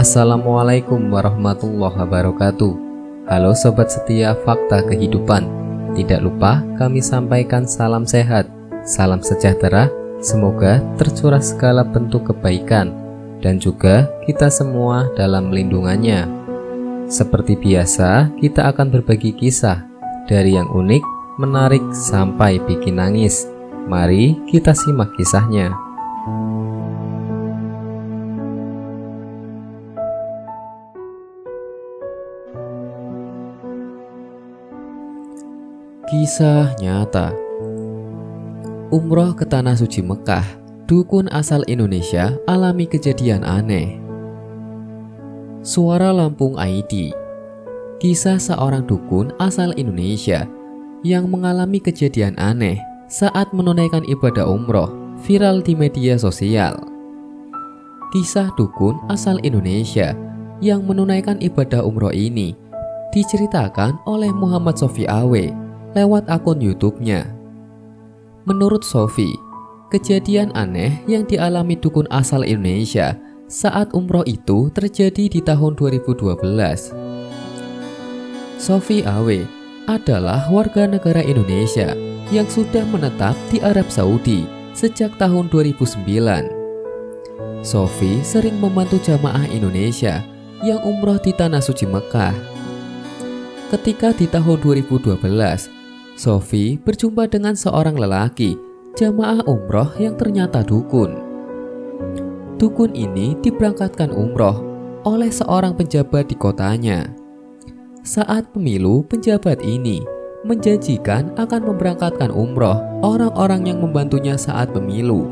Assalamualaikum warahmatullahi wabarakatuh. Halo sobat setia Fakta Kehidupan. Tidak lupa kami sampaikan salam sehat, salam sejahtera. Semoga tercurah segala bentuk kebaikan dan juga kita semua dalam lindungannya. Seperti biasa, kita akan berbagi kisah dari yang unik, menarik sampai bikin nangis. Mari kita simak kisahnya. Kisah nyata. Umroh ke Tanah Suci Mekah, dukun asal Indonesia alami kejadian aneh. Suara Lampung ID. Kisah seorang dukun asal Indonesia yang mengalami kejadian aneh saat menunaikan ibadah umroh viral di media sosial. Kisah dukun asal Indonesia yang menunaikan ibadah umroh ini diceritakan oleh Muhammad Sofi Awe lewat akun YouTube-nya. Menurut Sofi, kejadian aneh yang dialami dukun asal Indonesia saat umroh itu terjadi di tahun 2012. Sofi Awe adalah warga negara Indonesia yang sudah menetap di Arab Saudi sejak tahun 2009. Sofi sering membantu jamaah Indonesia yang umroh di Tanah Suci Mekah. Ketika di tahun 2012, Sofi berjumpa dengan seorang lelaki jamaah umroh yang ternyata dukun. Dukun ini diberangkatkan umroh oleh seorang penjabat di kotanya. Saat pemilu, penjabat ini menjanjikan akan memberangkatkan umroh orang-orang yang membantunya saat pemilu.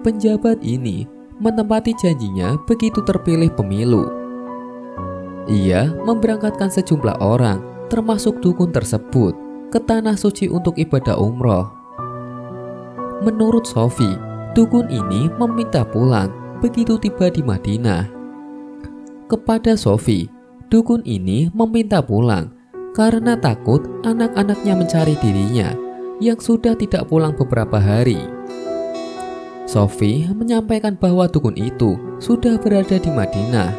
Penjabat ini menepati janjinya begitu terpilih pemilu. Ia memberangkatkan sejumlah orang termasuk dukun tersebut ke Tanah Suci untuk ibadah umroh. Menurut Sofi, dukun ini meminta pulang begitu tiba di Madinah. Kepada Sofi, dukun ini meminta pulang karena takut anak-anaknya mencari dirinya yang sudah tidak pulang beberapa hari. Sofi menyampaikan bahwa dukun itu sudah berada di Madinah.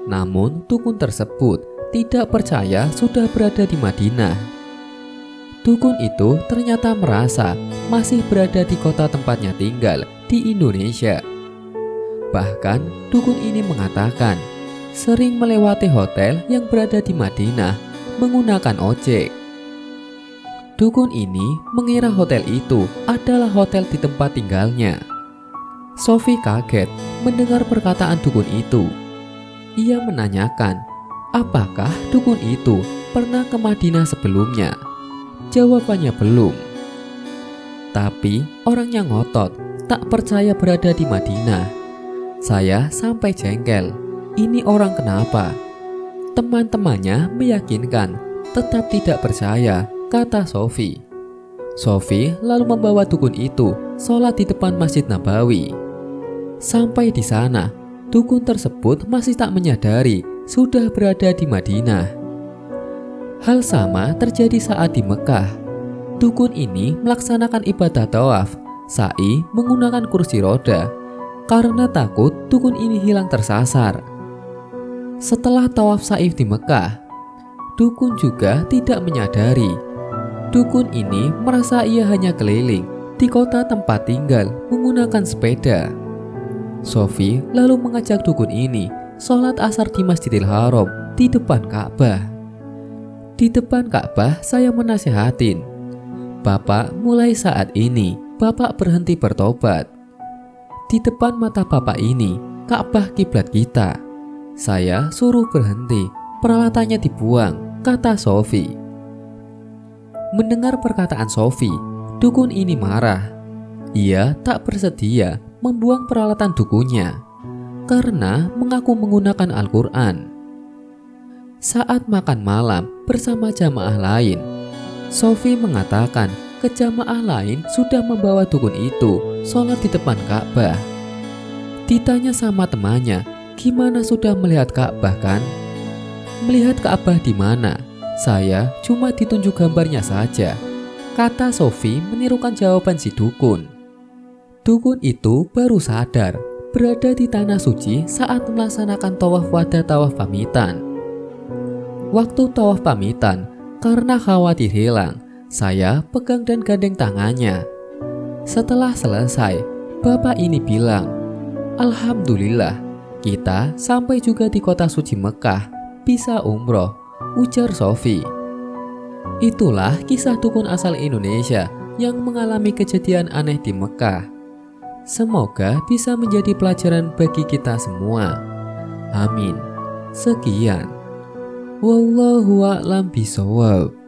Namun dukun tersebut tidak percaya sudah berada di Madinah. Dukun itu ternyata merasa masih berada di kota tempatnya tinggal di Indonesia. Bahkan dukun ini mengatakan sering melewati hotel yang berada di Madinah menggunakan ojek. Dukun ini mengira hotel itu adalah hotel di tempat tinggalnya. Sofi kaget mendengar perkataan dukun itu. Ia menanyakan, apakah dukun itu pernah ke Madinah sebelumnya? Jawabannya belum. Tapi orangnya ngotot, tak percaya berada di Madinah. Saya sampai jengkel, ini orang kenapa? Teman-temannya meyakinkan, tetap tidak percaya, kata Sofi. Sofi lalu membawa dukun itu sholat di depan Masjid Nabawi. Sampai di sana, dukun tersebut masih tak menyadari sudah berada di Madinah. Hal sama terjadi saat di Mekah. Dukun ini melaksanakan ibadah tawaf, sa'i menggunakan kursi roda karena takut dukun ini hilang tersasar. Setelah tawaf sa'i di Mekah, dukun juga tidak menyadari. Dukun ini merasa ia hanya keliling di kota tempat tinggal menggunakan sepeda. Sofi lalu mengajak dukun ini sholat asar di Masjidil Haram di depan Ka'bah. Di depan Ka'bah saya menasihatin, Bapak mulai saat ini Bapak berhenti bertobat. Di depan mata Bapak ini Ka'bah kiblat kita. Saya suruh berhenti, peralatannya dibuang, kata Sofi. Mendengar perkataan Sofi, dukun ini marah. Ia tak bersedia membuang peralatan dukunnya karena mengaku menggunakan Al-Quran. Saat makan malam bersama jamaah lain, Sofi mengatakan ke jamaah lain sudah membawa dukun itu sholat di depan Ka'bah. Ditanya sama temannya, gimana sudah melihat Ka'bah kan? Melihat Ka'bah di mana? Saya cuma ditunjuk gambarnya saja, kata Sofi menirukan jawaban si dukun. Dukun itu baru sadar berada di tanah suci saat melaksanakan tawaf wada tawaf pamitan. Waktu tawaf pamitan, karena khawatir hilang, saya pegang dan gandeng tangannya. Setelah selesai, bapak ini bilang, "Alhamdulillah, kita sampai juga di kota suci Mekah, bisa umroh," ujar Sofi. Itulah kisah dukun asal Indonesia yang mengalami kejadian aneh di Mekah. Semoga bisa menjadi pelajaran bagi kita semua. Amin. Sekian. Wallahu a'lam bishawab.